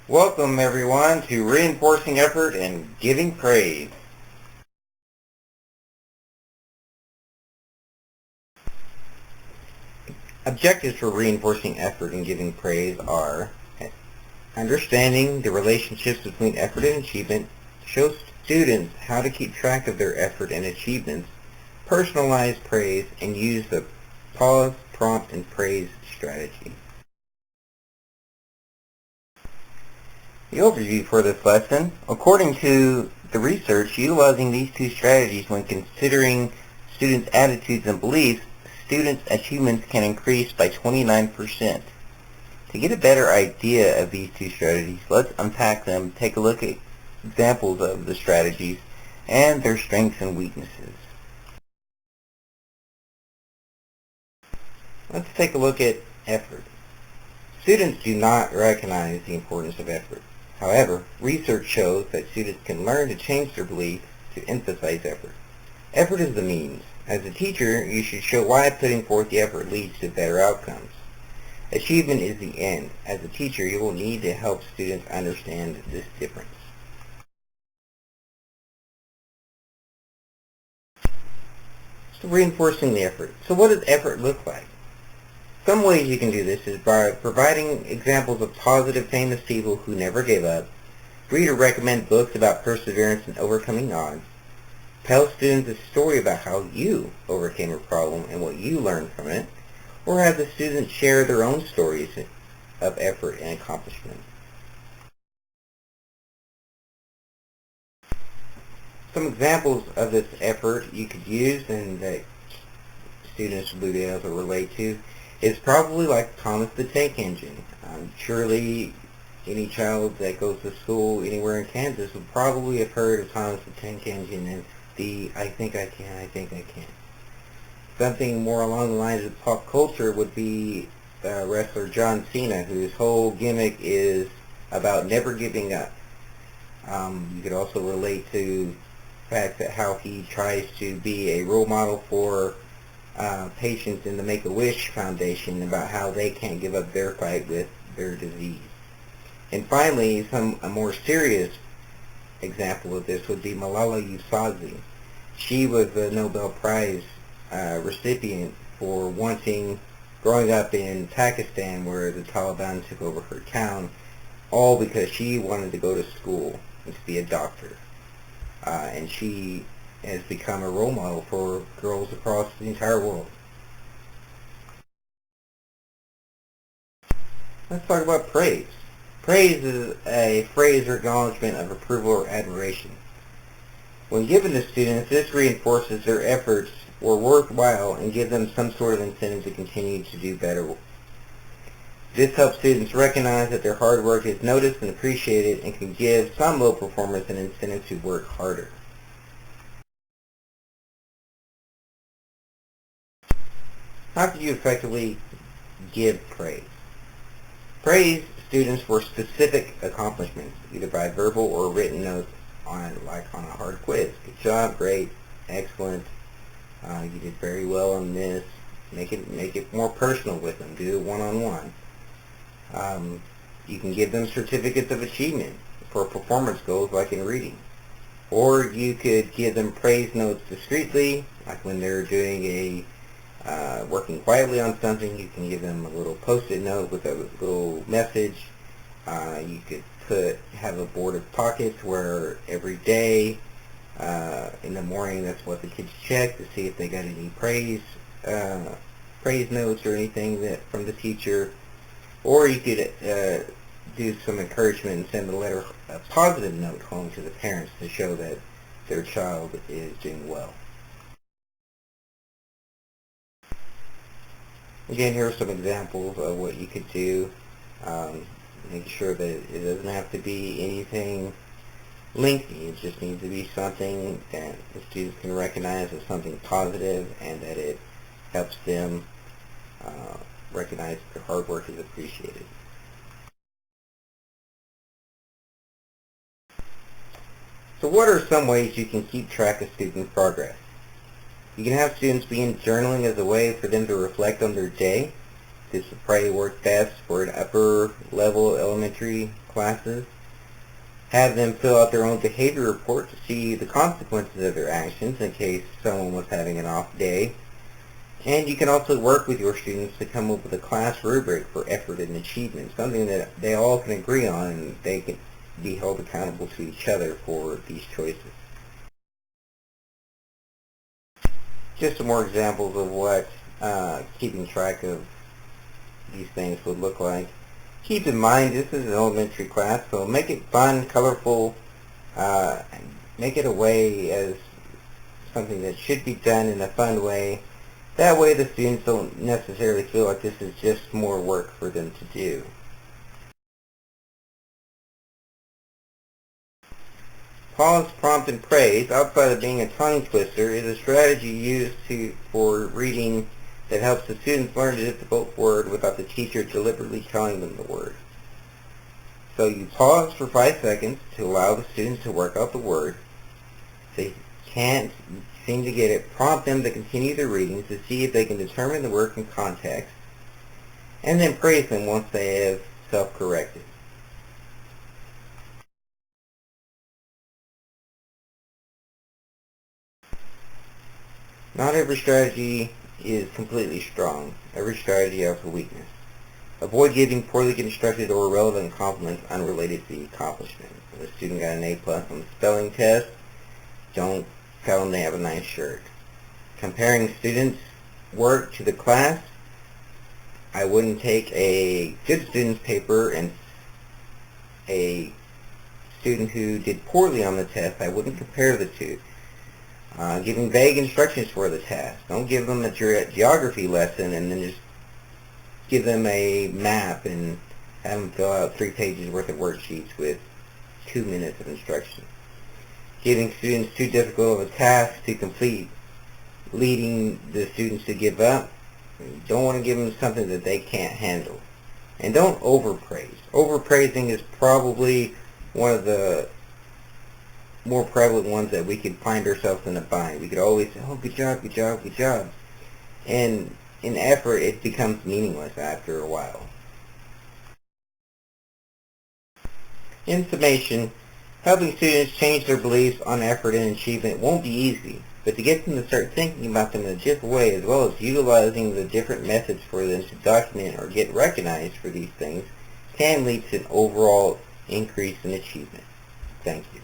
Welcome everyone to Reinforcing Effort and Giving Praise. Objectives for reinforcing effort and giving praise are understanding the relationships between effort and achievement, show students how to keep track of their effort and achievements, personalize praise, and use the pause, prompt, and praise strategy. The overview for this lesson: according to the research, utilizing these two strategies when considering students' attitudes and beliefs, students' achievements can increase by 29%. To get a better idea of these two strategies, let's unpack them, take a look at examples of the strategies, and their strengths and weaknesses. Let's take a look at effort. Students do not recognize the importance of effort. However, research shows that students can learn to change their belief to emphasize effort. Effort is the means. As a teacher, you should show why putting forth the effort leads to better outcomes. Achievement is the end. As a teacher, you will need to help students understand this difference. So reinforcing the effort. So what does effort look like? Some ways you can do this is by providing examples of positive famous people who never gave up, read or recommend books about perseverance and overcoming odds, tell students a story about how you overcame a problem and what you learned from it, or have the students share their own stories of effort and accomplishment. Some examples of this effort you could use and that students would be able to relate to is probably like Thomas the Tank Engine. Surely any child that goes to school anywhere in Kansas would probably have heard of Thomas the Tank Engine and the I think I can. Something more along the lines of pop culture would be wrestler John Cena, whose whole gimmick is about never giving up. You could also relate to the fact that how he tries to be a role model for patients in the Make-A-Wish Foundation about how they can't give up their fight with their disease. And finally, a more serious example of this would be Malala Yousafzai. She was the Nobel Prize recipient for growing up in Pakistan where the Taliban took over her town, all because she wanted to go to school and to be a doctor. And she has become a role model for girls across the entire world. Let's talk about praise. Praise is a phrase or acknowledgement of approval or admiration. When given to students, this reinforces their efforts were worthwhile and gives them some sort of incentive to continue to do better. This helps students recognize that their hard work is noticed and appreciated and can give some low performers an incentive to work harder. How can you effectively give praise? Praise students for specific accomplishments, either by verbal or written notes on a hard quiz. Good job, great, excellent, you did very well on this. Make it more personal with them. Do it one-on-one. You can give them certificates of achievement for performance goals like in reading. Or you could give them praise notes discreetly, like when they're doing working quietly on something. You can give them a little post-it note with a little message. You could have a board of pockets where every day in the morning that's what the kids check to see if they got any praise notes or anything from the teacher. Or you could do some encouragement and send a positive note home to the parents to show that their child is doing well. Again, here are some examples of what you could do. Make sure that it doesn't have to be anything lengthy. It just needs to be something that the students can recognize as something positive and that it helps them recognize that their hard work is appreciated. So what are some ways you can keep track of student progress? You can have students begin journaling as a way for them to reflect on their day. This will probably work best for an upper level elementary classes. Have them fill out their own behavior report to see the consequences of their actions in case someone was having an off day. And you can also work with your students to come up with a class rubric for effort and achievement, something that they all can agree on and they can be held accountable to each other for these choices. Just some more examples of what keeping track of these things would look like. Keep in mind this is an elementary class, so make it fun, colorful, make it a way as something that should be done in a fun way. That way the students don't necessarily feel like this is just more work for them to do. Pause, prompt, and praise, outside of being a tongue twister, is a strategy used for reading that helps the students learn a difficult word without the teacher deliberately telling them the word. So you pause for 5 seconds to allow the students to work out the word. If they can't seem to get it, prompt them to continue their reading to see if they can determine the word in context, and then praise them once they have self-corrected. Not every strategy is completely strong. Every strategy has a weakness. Avoid giving poorly constructed or irrelevant compliments unrelated to the accomplishment. If a student got an A+ on the spelling test, don't tell them they have a nice shirt. Comparing students' work to the class, I wouldn't take a good student's paper and a student who did poorly on the test. I wouldn't compare the two. Giving vague instructions for the task. Don't give them a geography lesson and then just give them a map and have them fill out 3 pages worth of worksheets with 2 minutes of instruction. Giving students too difficult of a task to complete, leading the students to give up. You don't want to give them something that they can't handle. And don't overpraise. Overpraising is probably one of the more prevalent ones that we could find ourselves in a bind. We could always say, oh, good job, good job, good job. And in effort, it becomes meaningless after a while. In summation, helping students change their beliefs on effort and achievement won't be easy, but to get them to start thinking about them in a different way, as well as utilizing the different methods for them to document or get recognized for these things, can lead to an overall increase in achievement. Thank you.